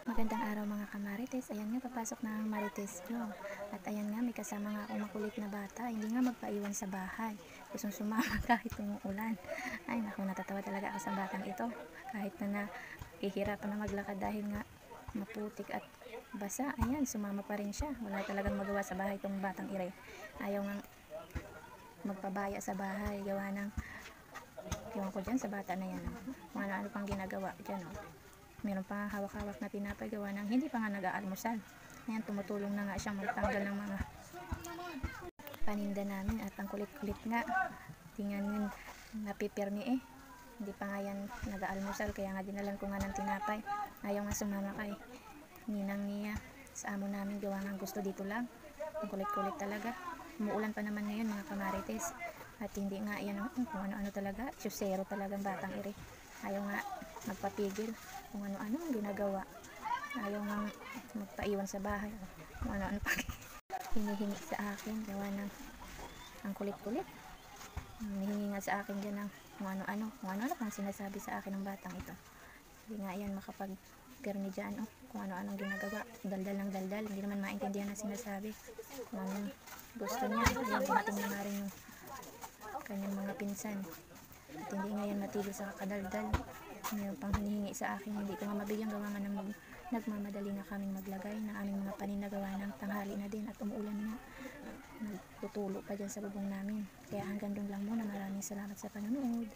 Magandang araw mga kamarites. Ayan nga, papasok na ang marites ko. At ayan nga, may kasama nga akong makulit na bata. Hindi nga magpaiwan sa bahay. Gustong sumama kahit umuulan. Ay naku, natatawa talaga ako sa batang ito. Kahit na nahihirapan na maglakad dahil nga maputik at basa. Ayan, sumama pa rin siya. Wala talagang magawa sa bahay itong batang ire. Ayaw nga magpabaya sa bahay. Gawa ng, iwan ko dyan sa bata na yan. Kung ano-ano pang ginagawa dyan. Meron pa nga hawak-hawak na tinapay, gawa ng hindi pa nga nag-aalmusal. Ayan, tumutulong na nga siyang magtanggal ng mga paninda namin. At ang kulit-kulit nga, tingnan napipirmi hindi pa nga yan nag-aalmusal, kaya nga dinalan ko nga ng tinapay. Ayaw nga sumama kay ninang niya sa amo namin, gawa ng gusto dito lang. Ang kulit-kulit talaga. Umuulan pa naman ngayon mga kamarites. At hindi nga yan kung ano-ano talaga, tsusero talagang batang iri. Ayaw nga magpapigil kung ano-ano ang ginagawa. Ayaw nga magpaiwan sa bahay. Kung ano-ano pa hinihingi sa akin. Gawa ng ang kulit-kulit. Hinihingi nga sa akin dyan ng kung ano-ano pang sinasabi sa akin ng batang ito. Hindi nga yan makapag-pirmi dyan. Kung ano-ano ginagawa. Daldal ng daldal. Hindi naman maintindihan na sinasabi. Kung ano gusto niya. Ayaw dumating na nga rin yung kanyang mga pinsan. At hindi nga yan matigil sa kakadaldal. Mayroon pang hinihingi sa akin, hindi ko nga mabigyan, gawa nga ng nagmamadali na kaming maglagay ng aming mga paninagawa ng tanghali na din at umuulan na. Nagtutulo pa dyan sa bubong namin. Kaya hanggang doon lang muna. Maraming salamat sa panonood.